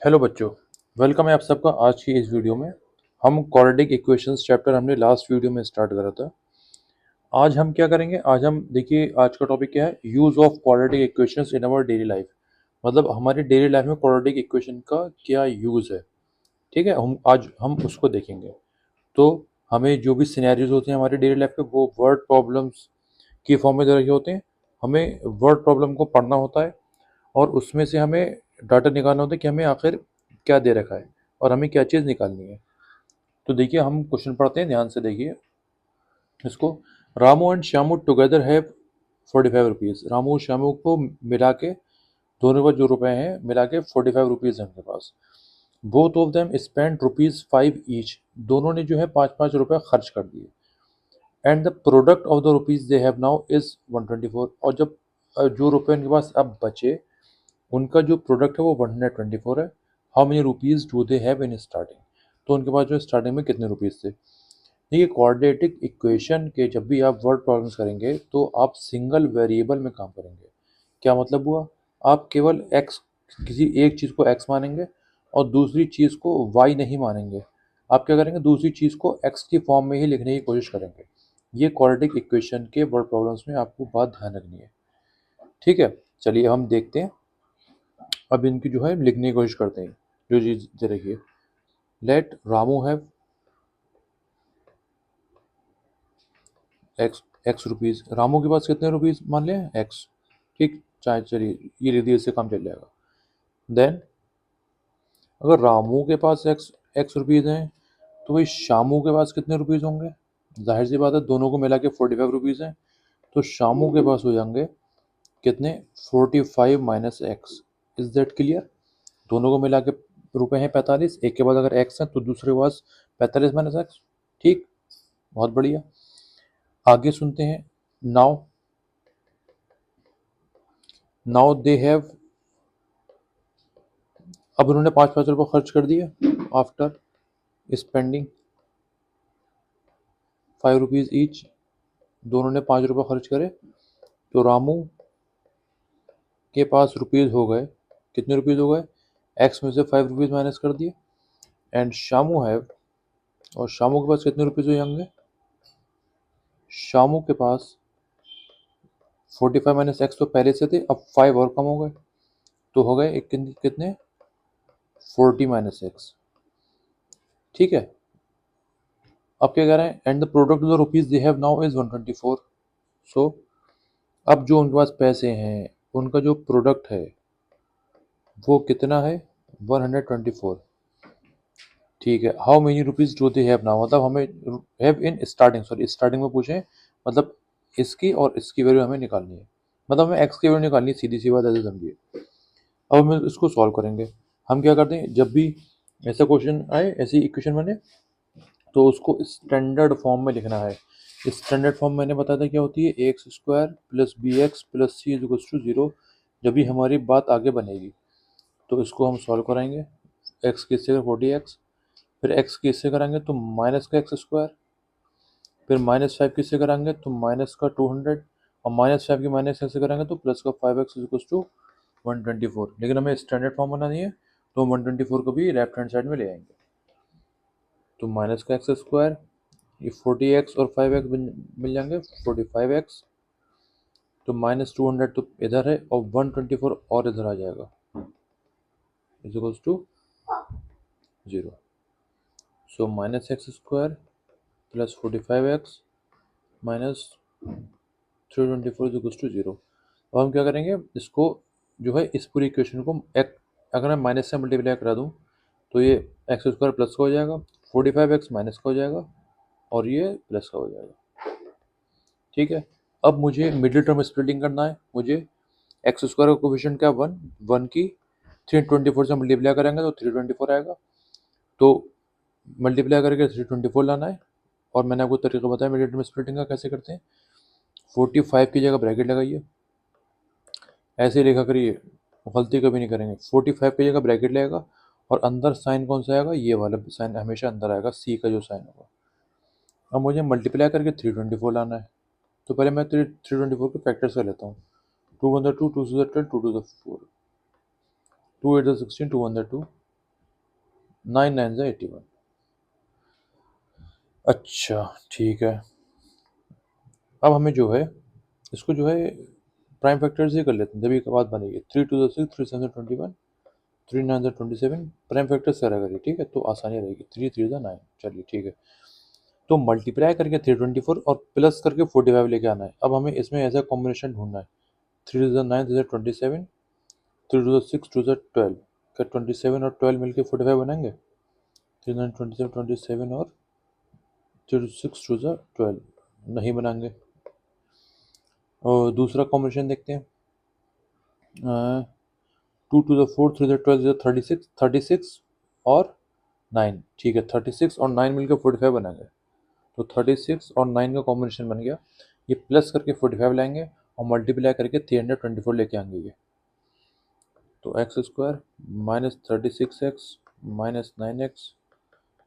Hello बच्चों, welcome है आप सबका आज की इस वीडियो में। हम क्वाड्रेटिक इक्वेशंस चैप्टर हमने लास्ट वीडियो में स्टार्ट करा था। आज हम क्या करेंगे? आज हम देखिए आज का टॉपिक क्या है, use of quadratic equations in our daily life. मतलब हमारी डेली लाइफ में क्वाड्रेटिक इक्वेशन का क्या यूज़ है। ठीक है, हम आज हम उसको देखेंगे। तो हमें जो भी सिनेरियोज होते हैं हमारी डेली लाइफ के, वो वर्ड प्रॉब्लम्स की फॉर्म में दे रखे होते हैं। हमें वर्ड प्रॉब्लम को पढ़ना होता है और उसमें से हमें डाटा निकालना होता है कि हमें आखिर क्या दे रखा है और हमें क्या चीज़ निकालनी है। तो देखिए हम क्वेश्चन पढ़ते हैं, ध्यान से देखिए इसको। Ramu and Shyamu together have 45 rupees. Ramu और श्यामू को मिला के, दोनों का जो रुपए हैं मिला के 45 रुपीज़ है उनके पास। Both of them spend ₹5 each. दोनों ने जो है 5-5 रुपये खर्च कर दिए। And the product of the rupees they have now is 124। और जब जो रुपए उनके पास अब बचे, उनका जो प्रोडक्ट है वो 124 है। How many rupees do they have in starting. तो उनके पास जो स्टार्टिंग में कितने रुपीज़ थे। देखिए क्वाड्रेटिक इक्वेशन के जब भी आप वर्ड प्रॉब्लम्स करेंगे तो आप सिंगल वेरिएबल में काम करेंगे। क्या मतलब हुआ? आप केवल एक्स, किसी एक चीज़ को एक्स मानेंगे और दूसरी चीज़ को वाई नहीं मानेंगे। आप क्या करेंगे? दूसरी चीज़ को एक्स की फॉर्म में ही लिखने की कोशिश करेंगे। ये क्वाड्रेटिक इक्वेशन के वर्ड प्रॉब्लम्स में आपको बात ध्यान रखनी है। ठीक है, चलिए हम देखते हैं। अब इनकी जो है लिखने की कोशिश करते हैं जो चीज़ दे रखी है। Let Ramu have X X rupees. Ramu के पास कितने रुपीज़ मान लें? एक्स। ठीक, चाहे चलिए ये लिख दिए, इससे काम चल जाएगा। देन अगर रामू के पास एक्स एक्स रुपीज़ हैं तो भाई शामू के पास कितने रुपीज़ होंगे? जाहिर सी बात है, दोनों को मिला के 45 रुपीज़ हैं। तो शामू के पास हो जाएंगे कितने? 45 minus x. Is that clear? दोनों को मिला के रुपए हैं 45। एक के पास अगर एक्स है तो दूसरे के पास 45 माइनस एक्स। ठीक, बहुत बढ़िया। आगे सुनते हैं। नाउ नाउ दे हैव, अब उन्होंने 5-5 रुपये खर्च कर दिए आफ्टर स्पेंडिंग 5 रुपीज़ ईच। दोनों ने 5 रुपये खर्च करे। तो रामू के पास रुपीज़ हो गए, कितने रुपीज़ हो गए? एक्स में से 5 रुपीज़ माइनस कर दिए। एंड शामू हैव, और शामू के पास कितने रुपीज़ हो जाएंगे? शामू के पास 45 माइनस एक्स तो पहले से थे, अब 5 और कम हो गए तो हो गए कितने? 40 माइनस एक्स। ठीक है, अब क्या कह रहे हैं? And the product of the rupees they have now is 124। सो अब जो उनके पास पैसे हैं, उनका जो प्रोडक्ट है वो कितना है? 124। ठीक है, how many rupees do they have now, मतलब हमें have in starting, sorry starting में पूछे, मतलब इसकी और इसकी वैल्यू हमें निकालनी है। मतलब हमें एक्स की वैल्यू निकालनी है, सीधी सी बात, ऐसे समझिए। अब हम इसको सॉल्व करेंगे। हम क्या करते हैं, जब भी ऐसा क्वेश्चन आए, ऐसी इक्वेशन बने, तो उसको स्टैंडर्ड फॉर्म में लिखना है। स्टैंडर्ड फॉर्म मैंने बताया था क्या होती है, X square plus B X plus C is equals to 0। जब भी हमारी बात आगे बनेगी तो इसको हम सॉल्व कराएंगे। एक्स की इससे 40x, फिर एक्स की इससे कराएंगे तो माइनस का एक्स स्क्वायर, फिर -5 किससे कराएंगे तो माइनस का 200, और -5 की माइनस से कराएंगे तो प्लस का 5x इक्वल्स टू 124। लेकिन हमें स्टैंडर्ड फॉर्म बनानी है तो 124 को भी लेफ्ट हैंड साइड में ले आएंगे। तो माइनस का एक्स स्क्वायर, ये 40x और 5x मिल जाएंगे 45x। तो -200 तो इधर है और 124 और इधर आ जाएगा, is equals to 0। So minus X square plus 45x minus 324 is equals to 0। अब हम क्या करेंगे, इसको जो है इस पूरी इक्वेशन को एक, अगर मैं माइनस से मल्टीप्लाई करा दूँ तो ये एक्स स्क्वायर प्लस का हो जाएगा, 45x माइनस का हो जाएगा और ये प्लस का हो जाएगा। ठीक है, अब मुझे मिडिल टर्म स्प्लिटिंग करना है। मुझे एक्स स्क्वायर का कोफिशिएंट क्या, 1, 1 की 324 से मल्टीप्लाई करेंगे तो 324 आएगा। तो मल्टीप्लाई करके 324 लाना है। और मैंने आपको तरीका बताया मिडिल टर्म स्प्लिटिंग का कैसे करते हैं। 45 की जगह ब्रैकेट लगाइए, ऐसे ही लिखा करिए, गलती कभी नहीं करेंगे। 45 की जगह ब्रैकेट लगेगा और अंदर साइन कौन सा आएगा, ये वाला साइन हमेशा अंदर आएगा, सी का जो साइन होगा। अब मुझे मल्टीप्लाई करके 324 लाना है। तो पहले मैं 324 के फैक्टर्स कर लेता हूँ। 2 1 2, 2 2 10, 2 2 4, 2 8 16, 2 1 2, 9 9 ज़ा 81। अच्छा ठीक है, अब हमें जो है इसको जो है प्राइम फैक्टर से कर लेते हैं, तभी एक बात बनेगी। 3 2 ज़ा 6, 3 7 ज़ा 21, 3 9 ज़ा 27, प्राइम फैक्टर से करा करिए, ठीक है, तो आसानी रहेगी। 3 3 ज़ा 9, चलिए ठीक है। तो मल्टीप्लाई करके 324 और प्लस करके 45 लेके आना है। अब हमें इसमें ऐसा कॉम्बिनेशन ढूंढना है। 3 2 ज़ा 9, 3 ज़ा 27, 3 2 ज़ा 6, 2 ज़ा 12। क्या 27 और 12 मिलके 45 बनाएंगे? 3 9 27, 27 और 6 2 ज़ा 12 नहीं बनाएंगे। और दूसरा कॉम्बिनेशन देखते हैं। 2 2 ज़ा 4, 3 ज़ा 12, 0 36, 36 और 9, ठीक है। 36 और 9 मिलकर 45 बनाएंगे। तो 36 और 9 का कॉम्बिनेशन बन गया। ये प्लस करके 45 लाएंगे और मल्टीप्लाई करके 324 लेके आएंगे ये। तो X square minus 36x minus 9x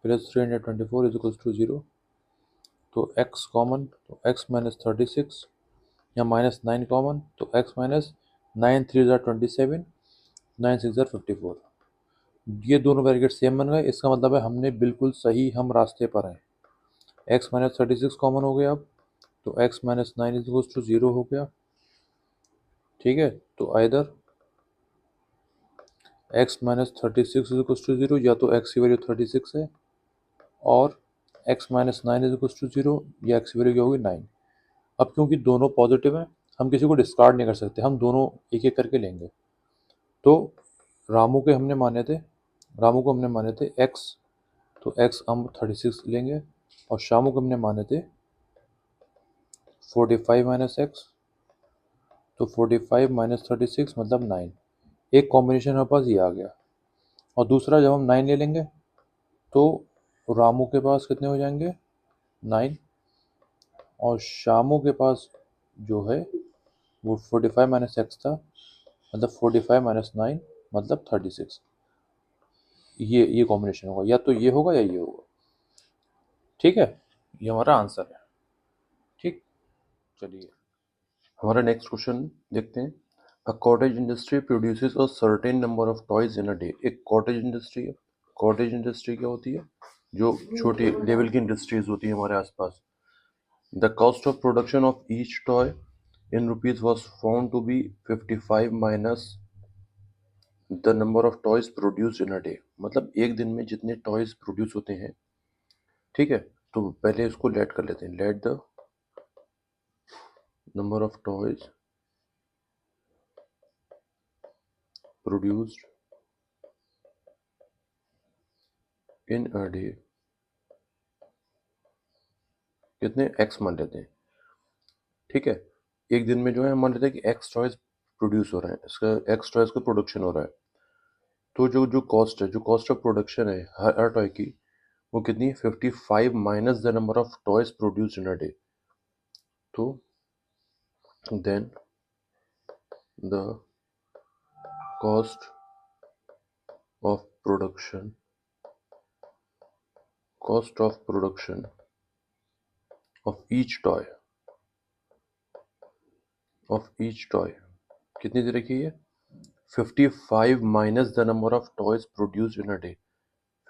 plus 324 is equal to 0। तो x कॉमन, तो x माइनस 36 या माइनस 9 कॉमन, तो x माइनस 9 3 ज़ा 27, 9 6 ज़ा 54। ये दोनों ब्रैकेट सेम बन गए, इसका मतलब है हमने बिल्कुल सही हम रास्ते पर हैं। x माइनस 36 कॉमन हो गया अब, तो x minus 9 is equal to 0 हो गया, ठीक है। तो either x minus 36 is equal to 0, या तो x की वैल्यू 36 है और x minus 9 is equal to 0, या x की वैल्यू क्या होगी 9। अब क्योंकि दोनों पॉजिटिव हैं, हम किसी को डिस्कार्ड नहीं कर सकते, हम दोनों एक एक करके लेंगे। तो रामू के हमने माने थे, रामू को हमने माने थे x, तो x हम 36 लेंगे, और शामू को हमने माने थे 45 माइनस एक्स, तो 45 माइनस 36 मतलब 9। एक कॉम्बिनेशन हमारे पास ये आ गया। और दूसरा जब हम 9 ले लेंगे तो रामू के पास कितने हो जाएंगे 9, और शामू के पास जो है वो 45 माइनस एक्स था, मतलब 45 माइनस 9 मतलब 36। ये कॉम्बिनेशन होगा, या तो ये होगा या ये होगा, ठीक है। ये हमारा आंसर है, ठीक। चलिए हमारा नेक्स्ट क्वेश्चन देखते हैं। A cottage industry produces a certain number of toys in a day. एक कॉटेज इंडस्ट्री है। कॉटेज इंडस्ट्री क्या होती है? जो छोटी लेवल की इंडस्ट्रीज होती है हमारे आसपास। The cost of production of each toy in rupees was found to be 55 minus the number of toys produced in a day। मतलब एक दिन में जितने टॉयज प्रोड्यूस होते हैं, ठीक है। तो पहले इसको लेट कर लेते हैं। Let the number of toys produced in a day, कितने एक्स मान लेते हैं, ठीक है। एक दिन में जो है हम मान लेते हैं कि एक्स टॉयज प्रोड्यूस हो रहे हैं, इसका एक्स टॉयज का प्रोडक्शन हो रहा है। तो जो जो कॉस्ट है, जो कॉस्ट ऑफ प्रोडक्शन है हर टॉय की, वो कितनी है? 55 minus the number of toys produced in a day. तो then the cost of production, cost of production of each toy, of each toy कितनी दे रखी है? 55 minus the number of toys produce in a day.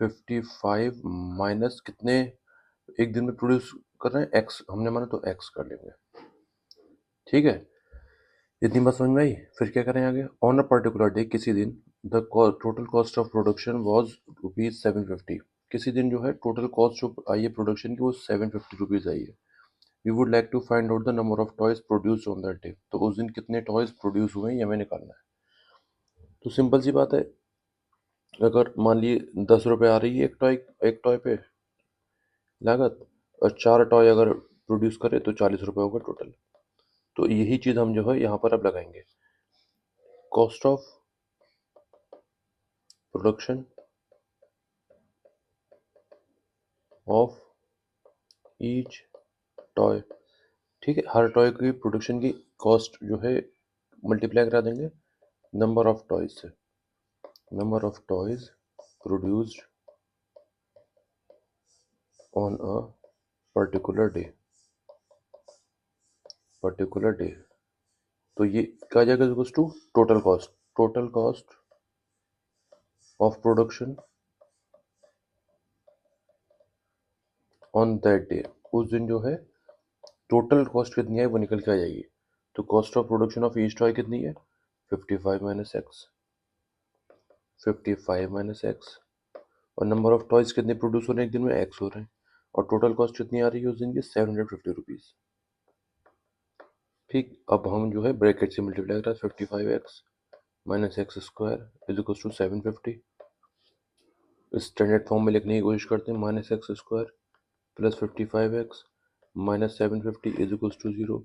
55 minus कितने एक दिन में produce कर रहे हैं? एक्स हमने माना, तो एक्स कर लेंगे, ठीक है। इतनी बात समझ में आई? फिर क्या करें आगे? ऑन अ पर्टिकुलर डे, किसी दिन, the total cost of production was rupees 750। किसी दिन जो है टोटल कॉस्ट जो आई है प्रोडक्शन की, वो 750 रुपीज आई है। We would like to find out the number of toys produce on that day. तो उस दिन कितने टॉयज प्रोड्यूस हुए हैं ये हमें निकालना है। तो सिंपल सी बात है, अगर मान लिए 10 रुपये आ रही है एक टॉय पे लागत, और 4 टॉय अगर प्रोड्यूस करे तो 40 रुपये होगा टोटल। तो यही चीज़ हम जो है यहाँ पर अब लगाएंगे। Cost of production of each toy, ठीक है। हर टॉय की प्रोडक्शन की कॉस्ट जो है मल्टीप्लाई करा देंगे नंबर ऑफ टॉयज से। Number of toys produced on a particular day, particular day. तो ये क्या जाएगा? Equals to total cost, total cost of production on that day, उस दिन जो है टोटल कॉस्ट कितनी है वो निकल के आ जाएगी। तो cost of production of each toy कितनी है, 55 माइनस एक्स, 55 माइनस एक्स, और नंबर ऑफ टॉयज कितने प्रोड्यूस हो रहे हैं एक दिन में, एक्स हो रहे हैं, और टोटल कॉस्ट कितनी आ रही है उस दिन की, 750 रुपीज़। ठीक, अब हम जो है ब्रैकेट से मल्टीप्लाई करा, 55x minus X square is equal to 750, standard form में लिखने की कोशिश करते हैं, minus X square plus 55x minus 750 is equal to 0।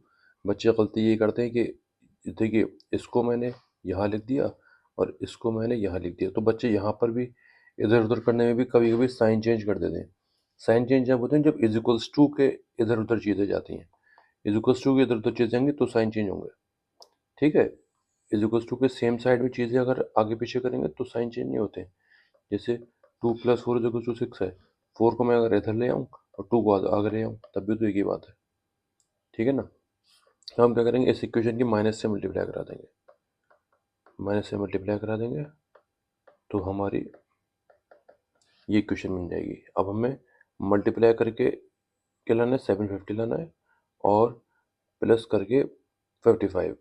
बच्चे गलती ये करते हैं कि देखिए इसको मैंने यहाँ लिख दिया और इसको मैंने यहाँ लिख दिया, तो बच्चे यहाँ पर भी इधर उधर करने में भी कभी कभी साइन चेंज कर देते हैं। साइन चेंज जब होते हैं जब इज इक्वल्स टू के इधर उधर चीज़ें जाती हैं, इज इक्वल्स टू के इधर उधर चीज़ें जाएंगी तो साइन चेंज होंगे। ठीक है, इज इक्वल्स टू के सेम साइड में चीज़ें अगर आगे पीछे करेंगे तो साइन चेंज नहीं होते। जैसे 2 प्लस 4 इज इक्वल टू 6 है, 4 को मैं अगर इधर ले आऊँ और 2 को आगे ले आऊँ तब भी तो एक ही बात है। ठीक है ना, तो हम क्या करेंगे, इस इक्वेशन की माइनस से मल्टीप्लाई करा देंगे, माइनस से मल्टीप्लाई करा देंगे तो हमारी ये इक्वेशन बन जाएगी। अब हमें मल्टीप्लाई करके क्या लाना है, 750 लाना है, और प्लस करके 55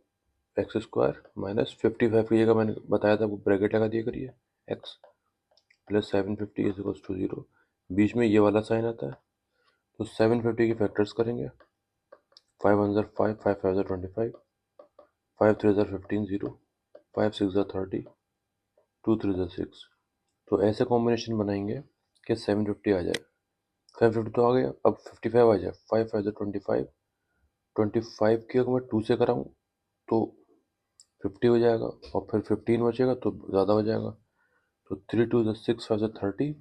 एक्स स्क्वायर माइनस 55 की जगह मैंने बताया था वो ब्रैकेट लगा दिया करिए, X plus 750 is equal to 0, बीच में ये वाला साइन आता है, तो 750 के फैक्टर्स करेंगे, 5 1 5, 5 5 25, 5 3 15 0, 5 6 30, 2 3 6। तो ऐसे कॉम्बिनेशन बनाएंगे कि 750 आ जाए, 750 तो आ गया, अब 55 आ जाए, 5 5 25, 25 की अगर मैं 2 से कराऊँ तो 50 हो जाएगा, और फिर 15 बचेगा तो ज़्यादा हो जाएगा, तो 3 2 6 5 30,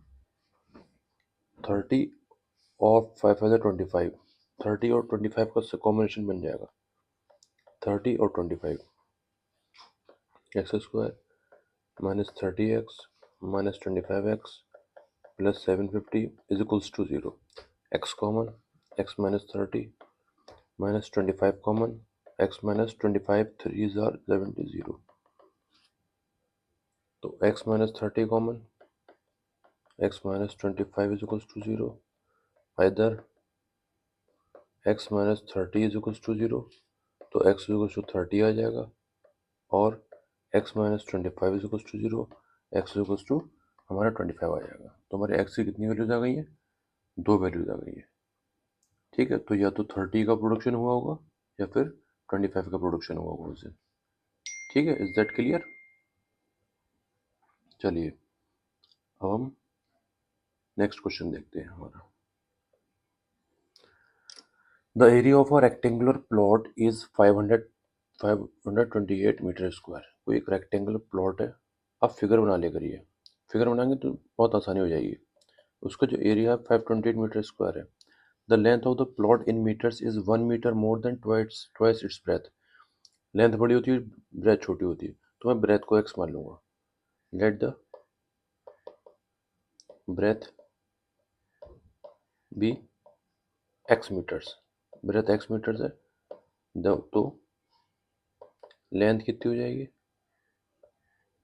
30 और 5 5 25, 30 और 25 का कॉम्बिनेशन बन जाएगा, 30 और 25 x square minus 30x minus 25x plus 750 is equals to 0, x common, x minus 30 minus 25 common, x minus 25 3 are 70, तो x minus 30 common, x minus 25 is equals to 0, either x minus 30 is equals to 0, तो x is equals to 30 आ जाएगा, और x minus 25 is equals to 0, x is equals to हमारा 25 आ जाएगा। तो हमारे x की कितनी वैल्यूज आ गई है, 2 वैल्यूज आ गई है। ठीक है, तो या तो 30 का प्रोडक्शन हुआ होगा या फिर 25 का प्रोडक्शन हुआ होगा उस दिन। ठीक है, इज दैट क्लियर। चलिए अब हम नेक्स्ट क्वेश्चन देखते हैं हमारा। The area of a rectangular plot is 528 metre square. कोई एक रेक्टेंगुलर प्लॉट है, आप फिगर बना ले करिए, फिगर बनाएंगे तो बहुत आसानी हो जाएगी। उसका जो एरिया है 528 मीटर स्क्वायर है। The length of the plot in metres is 1 metre more than twice its breadth. Length बड़ी होती है, ब्रेथ छोटी होती है, तो मैं ब्रेथ को एक्स मान लूंगा। Let the breadth be x metres, breadth x metres है, तो लेंथ कितनी हो जाएगी,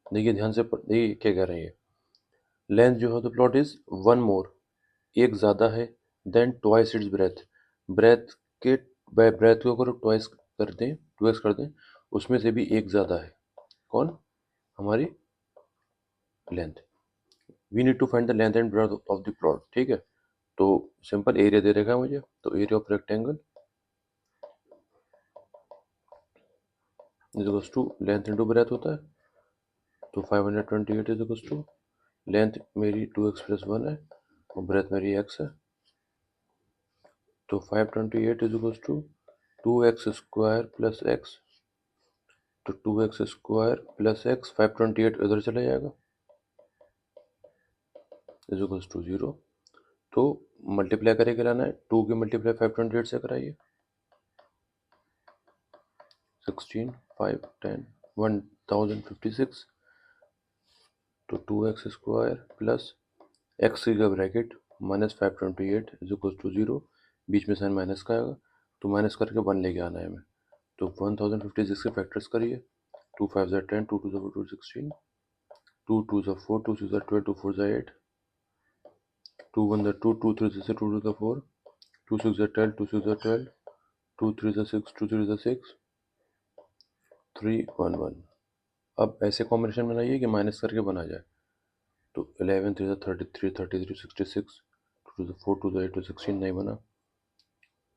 देखिए ध्यान से देखिए क्या कह रहे हैं, लेंथ जो है द प्लॉट इज 1 मोर, एक ज़्यादा है, than twice its breadth, breadth के ब्रेथ को अगर ट्वाइस कर दें, 2x कर दें, उसमें से भी एक ज़्यादा है, कौन, हमारी length. We need to find the length and breadth of the plot. ठीक है, तो सिंपल एरिया दे रखा है मुझे, तो area of rectangle is equals to length into breadth होता है, तो 528 इज इक्वल्स टू लेंथ मेरी 2x प्लस 1 है और ब्रेथ मेरी x है, तो 528 is equals to 2x square plus x, तो 2x स्क्वायर प्लस x, 528 इधर चला जाएगा इज इक्वल्स टू 0, तो मल्टीप्लाई करके लाना है, 2 की मल्टीप्लाई 528 से कराइए, 16 5 10 1056, तो 2x स्क्वायर प्लस x की का bracket minus 528 is equal to 0, बीच में साइन माइनस का आएगा, तो माइनस करके 1 लेके आना है हमें, तो 1056 के फैक्टर्स करिए, 2 5 10, 2 2 4 16, 2 2 4, 2 6 12, 2 4 8, 2 1 2, 2 3 2 2 4, 2 6 12, 2 6 12, 2 3 6, 2 3 6, 3 1 1। अब ऐसे कॉम्बिनेशन बनाइए कि माइनस करके बना जाए। तो 11 3 33, 33 66, 2 to the 4 to the 8 to 16 नहीं बना।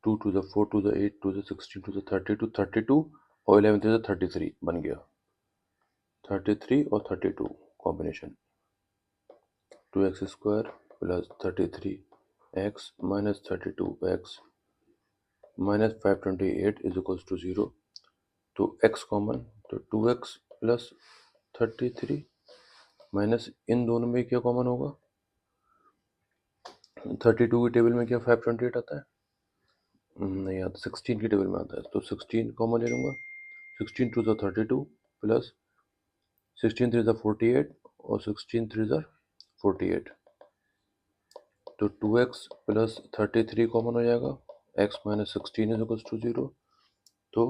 2 to the 4 to the 8 to the 16 to the 32, 32 और 11 3 33 बन गया। 33 और 32 combination. 2x square plus 33x minus 32x minus 528 is equals to 0। तो x कॉमन, तो 2x प्लस 33 माइनस इन दोनों में क्या कॉमन होगा? 32 की टेबल में क्या 528 आता है? नहीं आता, 16 की टेबल में आता है। तो 16 कॉमन ले लूँगा। 16 टू द 32 प्लस 16 3 ज़ा 48 और 16 3 ज़ा 48। तो 2x प्लस 33 कॉमन हो जाएगा। x minus 16 is equals to 0। तो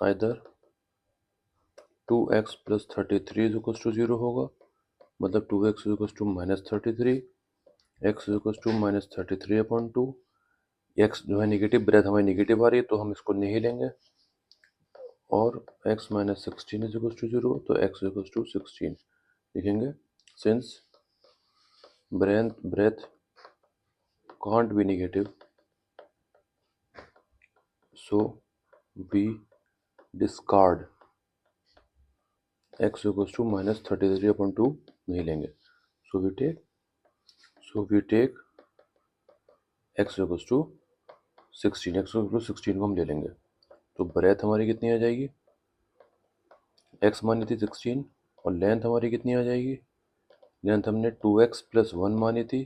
either 2x plus 33 is equals to 0 होगा, मतलब 2x is equals to minus 33, x is equals to minus 33 upon 2। x जो है निगेटिव, ब्रेथ हमारी निगेटिव आ रही है तो हम इसको नहीं लेंगे। और x minus 16 is equals to 0, तो x इज इक्वल्स टू 16 लिखेंगे। Since breath can't be negative, so we discard x equals to minus 33 upon 2 नहीं लेंगे। so we take x equals to 16, x equals to 16 को हम ले लेंगे। तो breath हमारी कितनी आ जाएगी? x मानी थी 16 और लेंथ हमारी कितनी आ जाएगी? लेंथ हमने 2x प्लस 1 मानी थी,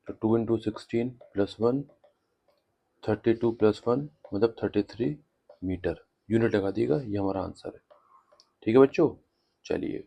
तो 2 इंटू 16 प्लस 1, 32 प्लस 1 मतलब 33 मीटर। यूनिट लगा दिएगा, ये हमारा आंसर है। ठीक है बच्चों, चलिए।